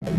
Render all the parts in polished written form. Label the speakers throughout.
Speaker 1: Live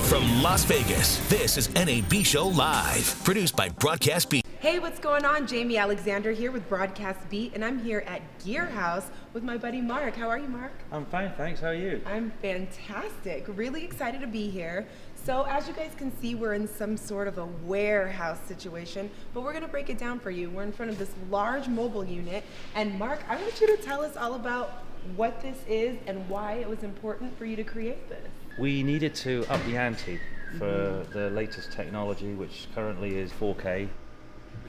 Speaker 1: from Las Vegas, this is NAB Show Live, produced by Broadcast Beat.
Speaker 2: Hey, what's going on? Jamie Alexander here with Broadcast Beat, and I'm here at Gearhouse with my buddy Mark. How are you, Mark?
Speaker 3: I'm fine, thanks. How are you?
Speaker 2: I'm fantastic. Really excited to be here. So as you guys can see, we're in some sort of a warehouse situation, but we're going to break it down for you. We're in front of this large mobile unit, and Mark, I want you to tell us all about what this is and why it was important for you to create this.
Speaker 3: We needed to up the ante for the latest technology, which currently is 4K.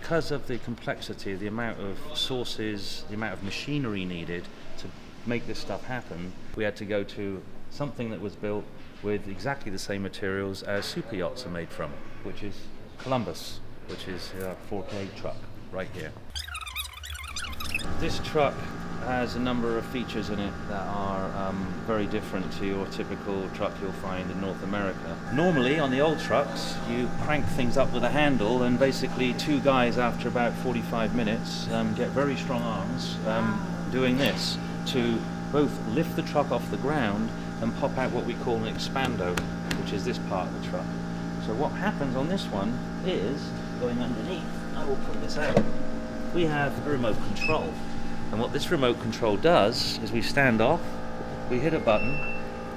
Speaker 3: Because of the complexity, the amount of sources, the amount of machinery needed to make this stuff happen, we had to go to something that was built with exactly the same materials as super yachts are made from, which is Columbus, which is a 4K truck right here. This truck has a number of features in it that are very different to your typical truck you'll find in North America. Normally on the old trucks you crank things up with a handle, and basically two guys after about 45 minutes get very strong arms doing this to both lift the truck off the ground and pop out what we call an expando, which is this part of the truck. So what happens on this one is, going underneath, I will pull this out, we have a remote control. And what this remote control does is we stand off, we hit a button,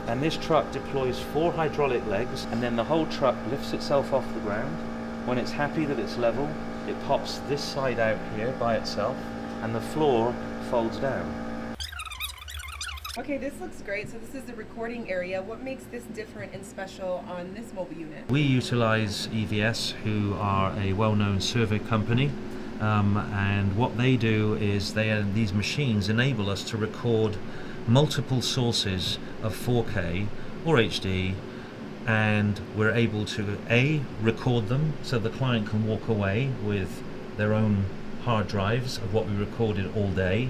Speaker 3: and this truck deploys 4 hydraulic legs, and then the whole truck lifts itself off the ground. When it's happy that it's level, it pops this side out here by itself, and the floor folds down.
Speaker 2: Okay, this looks great. So this is the recording area. What makes this different and special on this mobile unit?
Speaker 4: We utilize EVS, who are a well-known survey company. And what they do is these machines enable us to record multiple sources of 4K or HD, and we're able to record them so the client can walk away with their own hard drives of what we recorded all day.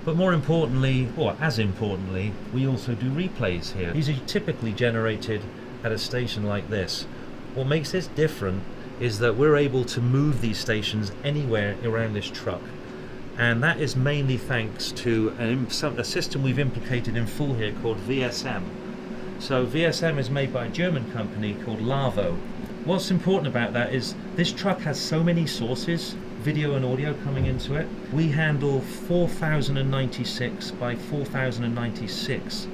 Speaker 4: But more importantly, or as importantly, we also do replays here. These are typically generated at a station like this. What makes this different is that we're able to move these stations anywhere around this truck, and that is mainly thanks to a system we've implicated in full here called VSM. So VSM is made by a German company called Lavo. What's important about that is this truck has so many sources, video and audio coming into it. We handle 4096 by 4096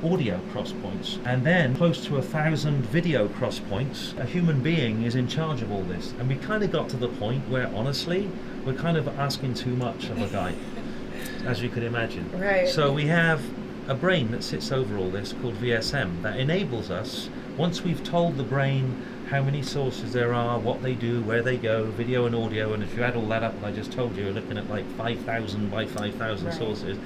Speaker 4: audio cross points, and then close to 1,000 video cross points. A human being is in charge of all this, and we kind of got to the point where honestly we're kind of asking too much of a guy, as you could imagine.
Speaker 2: Right.
Speaker 4: So we have a brain that sits over all this called VSM that enables us, once we've told the brain how many sources there are, what they do, where they go, video and audio, and if you add all that up, I just told you, you're looking at like 5,000 by 5,000
Speaker 2: right.
Speaker 4: sources.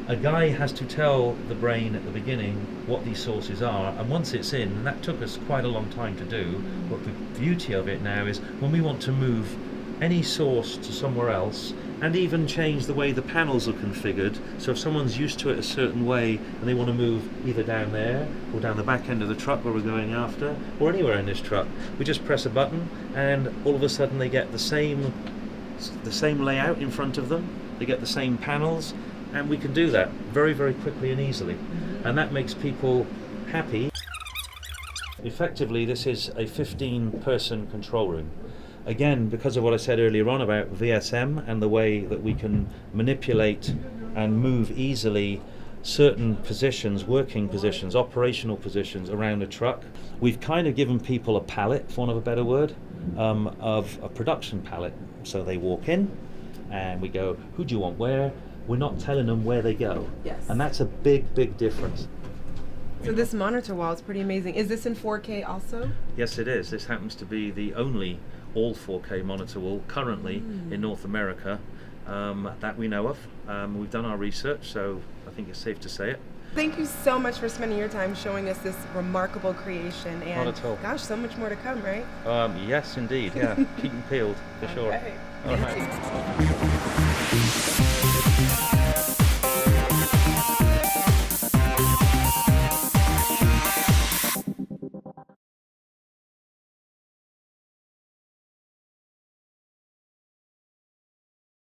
Speaker 4: A guy has to tell the brain at the beginning what these sources are, and once it's in, and that took us quite a long time to do, but the beauty of it now is when we want to move any source to somewhere else, and even change the way the panels are configured, so if someone's used to it a certain way and they want to move either down there or down the back end of the truck where we're going after, or anywhere in this truck, we just press a button and all of a sudden they get the same layout in front of them, they get the same panels, and we can do that very, very quickly and easily. And that makes people happy. Effectively, this is a 15-person control room. Again, because of what I said earlier on about VSM and the way that we can manipulate and move easily certain positions, working positions, operational positions around a truck, we've kind of given people a palette, for want of a better word, of a production palette. So they walk in and we go, who do you want where? We're not telling them where they go.
Speaker 2: Yes.
Speaker 4: And that's a big, big difference.
Speaker 2: So this monitor wall is pretty amazing. Is this in 4K also?
Speaker 4: Yes, it is. This happens to be the only all 4K monitor wall currently in North America that we know of. We've done our research, so I think it's safe to say it.
Speaker 2: Thank you so much for spending your time showing us this remarkable creation. And
Speaker 4: Not at all.
Speaker 2: gosh, so much more to come, right?
Speaker 4: Yes, indeed. Yeah, keep them peeled for sure.
Speaker 2: Okay.
Speaker 4: All
Speaker 2: Thank
Speaker 4: right.
Speaker 2: you.